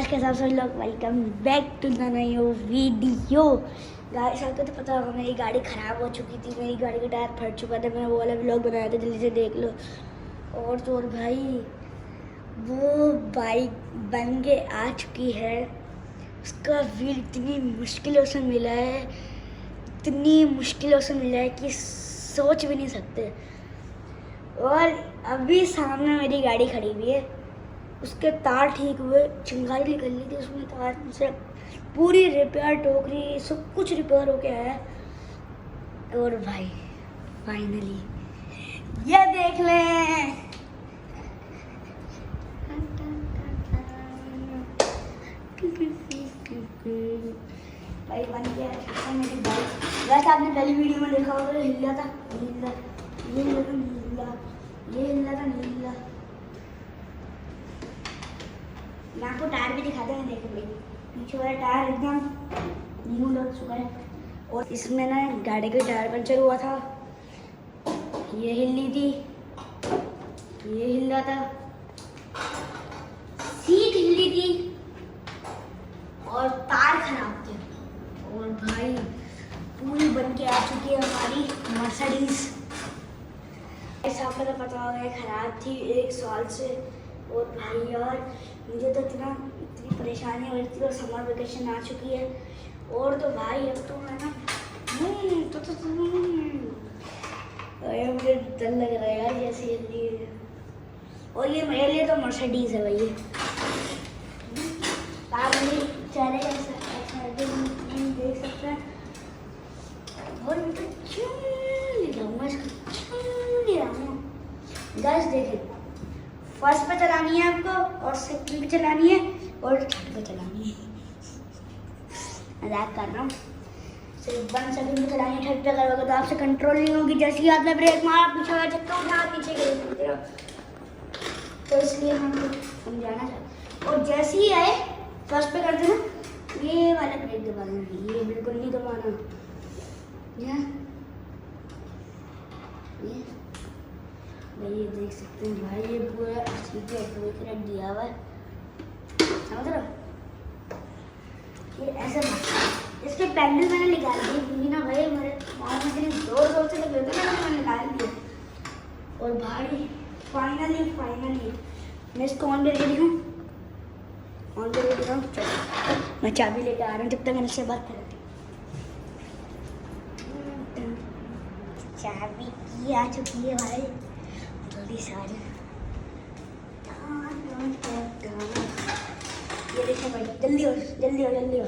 के साथ सब लोग welcome back to the new video. Guys आपको तो पता होगा मेरी गाड़ी ख़राब हो चुकी थी, मेरी गाड़ी का टायर फट चुका था। मैंने वो वाला व्लॉग बनाया था, जल्दी से देख लो। और तो और भाई वो बाइक बन के आ चुकी है। उसका व्हील इतनी मुश्किलों से मिला है, इतनी मुश्किलों से मिला है कि सोच भी नहीं सकते। और अभी सामने मेरी गाड़ी खड़ी हुई है, उसके तार ठीक हुए, चिंगारी निकल ली थी उसमें, तार से पूरी रिपेयर टोकरी सब कुछ रिपेयर हो गया है। और भाई फाइनली ये देख लें, भाई बन गया मेरी बाइक। वैसे आपने पहली वीडियो में देखा होगा, हिला था, हिला, ये हिला था, हिला, ये हिला था, हिला। मैं आपको टायर भी दिखाते हैं, देख लीजिए पीछे वाला टायर एकदम न्यू लग चुका है। और इसमें ना गाड़ी का टायर पंचर हुआ था, ये हिली थी, ये हिल रहा था, सीट हिली थी और तार खराब थे। और भाई पूरी बन के आ चुकी है हमारी मर्सिडीज। ऐसा आपको तो पता होगा खराब थी 1 साल से। और भाई यार मुझे तो इतनी परेशानी हो रही थी, और समर वेकेशन आ चुकी है। और तो भाई अब तो है ना मुझे डर लग रहा है यार जैसे। और ये मेरे लिए तो मर्सिडीज है भाई। चेहरे देख सकते हैं। और गैस देखें, फर्स्ट पे चलानी है आपको, और सेकंड पे चलानी है, और थर्ड पे चलानी है। मजाक कर रहा हूँ। सिर्फ 1 सेकंड पे चलानी है, थर्ड पे करोगे तो आपसे कंट्रोल नहीं होगी। जैसे ही आपने ब्रेक मारा, पीछे वाला चक्का उठा, पीछे गिर, तो इसलिए हम समझाना चाहते। और जैसे ही आए फर्स्ट पे करते ना, ये वाला ब्रेक दबाना, ये बिल्कुल नहीं दबाना। ये भाई ये देख सकते हैं भाई, ये पूरा सीधे ऑटोमेटिक दिया हुआ है, समझ रहे हो? ये ऐसे इसके पैडल मैंने निकाल दिए, क्योंकि ना भाई मेरे माँ में जोर से लगे थे ना, मैंने निकाल दिए। और भाई फाइनली मैं इसको ऑन करके दिखाऊँ, ऑन करके दिखाऊँ। चलो मैं चाबी लेके आ रहा हूँ, जब तक मैंने इससे बात कर। चाबी की आ चुकी है भाई, जल्दी से आ जाए। ये देखो भाई, जल्दी हो जल्दी हो जल्दी हो।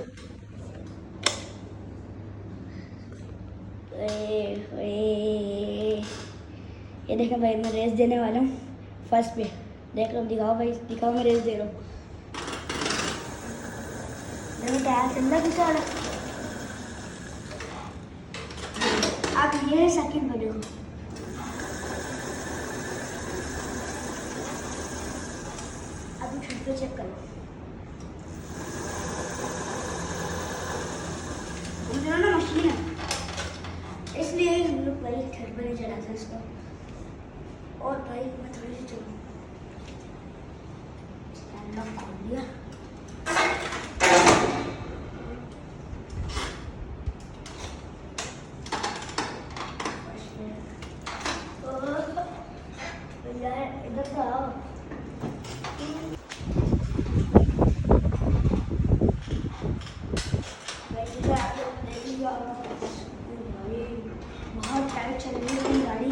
ये देखो भाई, मैं रेस देने वाला हूँ फर्स्ट पे। देख लो, दिखाओ भाई, दिखाओ, मैं रेस दे रहा हूँ। देखो टायर के अंदर घुसा रहा। आप ये सेकंड में देखो, अभी छत पे चेक करो। ना मशीन है, इसलिए हम लोग भाई छत पे नहीं चलाते इसको। और भाई मैं थोड़ी सी चलूँ, स्टैंड लॉक खोल दिया। इधर से आओ। बहुत टाइट चल रही है गाड़ी,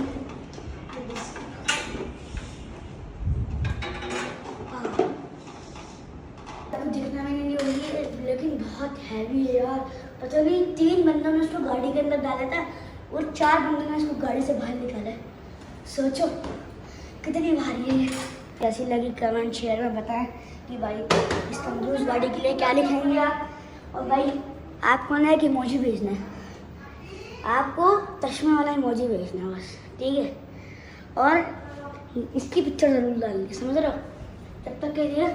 दिखने में नहीं होगी, लेकिन बहुत हैवी है यार। पता नहीं 3 बंदों ने उसको गाड़ी के अंदर डाला था, और 4 बंदों ने उसको गाड़ी से बाहर निकाला है। सोचो कितनी भारी है। कैसी लगी कमेंट शेयर में बताएं कि भाई इस तंदुरुस्त गाड़ी के लिए क्या लिखेंगे आप। और भाई आपको ना एक इमोजी भेजना है, आपको चश्मे वाला इमोजी भेजना है बस, ठीक है? और इसकी पिक्चर ज़रूर डालनी है, समझ रहे हो? तब तक के लिए